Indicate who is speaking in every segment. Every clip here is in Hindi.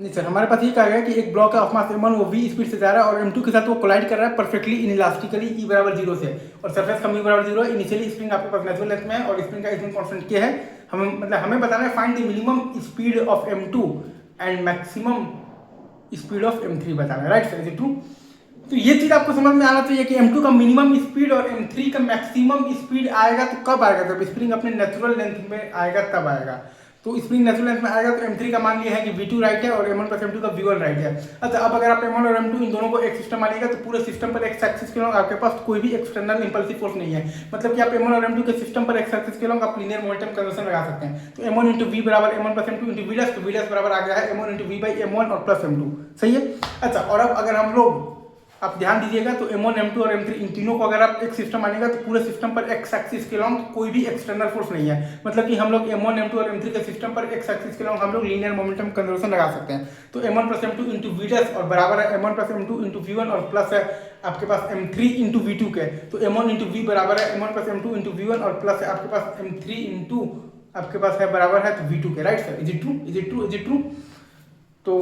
Speaker 1: नहीं सर, हमारे पास ये कहा गया कि एक ब्लॉक ऑफ मास m1 वो v स्पीड से जा रहा है और m2 के साथ वो कोलाइड कर रहा है परफेक्टली इनइलास्टिकली e बराबर 0 से, और सरफेस का म्यू बराबर 0 है। इनिशियली स्प्रिंग आपके पास नेचुरल लेंथ में है और स्प्रिंग का स्प्रिंग कांस्टेंट k है। हमें बताना है find the minimum speed of m2 and maximum speed of m3 बताना है, right sir, is it true? तो ये चीज आपको समझ में आना चाहिए कि m2 का मिनिमम स्पीड और m3 का मैक्सिमम स्पीड आएगा तो कब आएगा, जब स्प्रिंग अपने नेचुरल लेंथ में आएगा तब आएगा। तो स्प्रिंग नेचुरल लेंथ में आएगा तो m3 का मान लिया है कि v2 राइट है और m1 प्लस m2 का v1 राइट है। अच्छा, अब अगर आप m1 और m2 इन दोनों को एक सिस्टम मानिएगा तो पूरे सिस्टम पर एक्स एक्सिस के लॉन्ग आपके पास कोई भी एक्सटर्नल इंपल्सिव फोर्स नहीं है। मतलब कि आप m1 और m2 के सिस्टम पर एक्स एक्सिस के लॉन्ग आप लीनियर मोमेंटम कन्वर्जन लगा सकते हैं। तो m1 इंटू v बराबर m1 plus m2 into v dash, तो v डैश बराबर आ गया है m1 into v by m1 और प्लस m2, सही है। अच्छा, और अब अगर हम लोग आप ध्यान दीजिएगा तो m1, m2 और m3 इन तीनों को अगर आप एक सिस्टम मानिएगा तो पूरे सिस्टम पर एक्स एक्सिस के लॉन्ग कोई भी एक्सटर्नल फोर्स नहीं है। मतलब कि हम लोग m1, m2 और m3 के सिस्टम पर एक्स एक्सिस के लॉन्ग हम लोग लीनियर मोमेंटम कंजर्वेशन लगा सकते हैं। तो m1 plus m2 into we dash और बराबर है m1 plus m2 into v1 और प्लस है आपके पास m3 इंटू v2 के। तो m1 इंटू v बराबर है m1 plus m2 into v1 और प्लस है आपके पास m3 इंटू आपके पास है बराबर है तो v2 के, right sir, is it true? Is it true? Is it true? तो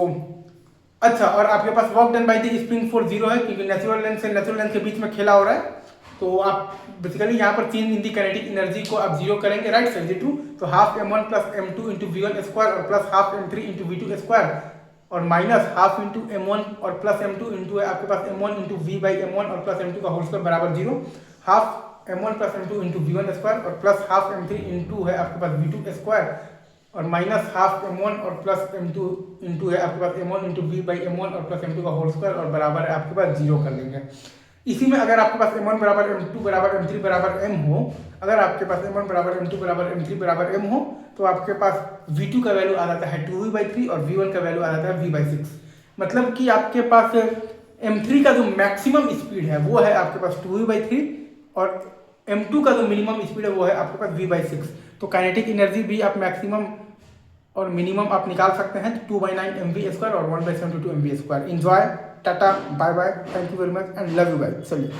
Speaker 1: अच्छा, और आपके पास work done by the spring force 0 है क्योंकि नेचुरल लेंथ से नेचुरल लेंथ के बीच में खेला हो रहा है। तो आप बेसिकली यहाँ पर change in the kinetic energy को आप 0 करेंगे, राइट सर, इज ट्रू? तो half m1 plus m2 into v1 square और plus half m3 into v2 square और माइनस हाफ इंटू m1 और प्लस m2 इंटू आपके पास m1 into v by m1 और प्लस m2 का होल स्क्वायर बराबर 0, half m1 plus m2 into v1 square और प्लस हाफ m3 इंटू है आपके पास v2 स्क्वायर और माइनस हाफ m1 और प्लस m2 इंटू है आपके पास m1 into v by m1 और प्लस m2 का होल स्क्वायर और बराबर है आपके पास 0 कर लेंगे। इसी में अगर आपके पास m1 बराबर m2 बराबर m3 बराबर m हो, अगर आपके पास m1 बराबर m2 बराबर m3 बराबर m हो तो आपके पास v2 का वैल्यू आ जाता है 2v/3 और v1 का वैल्यू आ जाता है v/6। मतलब कि आपके पास m3 का जो मैक्सिमम स्पीड है वो है आपके पास 2v/3 और m2 का जो मिनिमम स्पीड है वो है आपके पास v/6। तो काइनेटिक एनर्जी भी आप मैक्सिमम और मिनिमम आप निकाल सकते हैं 2/9 mv स्क्वायर और 1/72 mv square. Enjoy, tata, bye bye, thank you very much and love you guys. चलिए।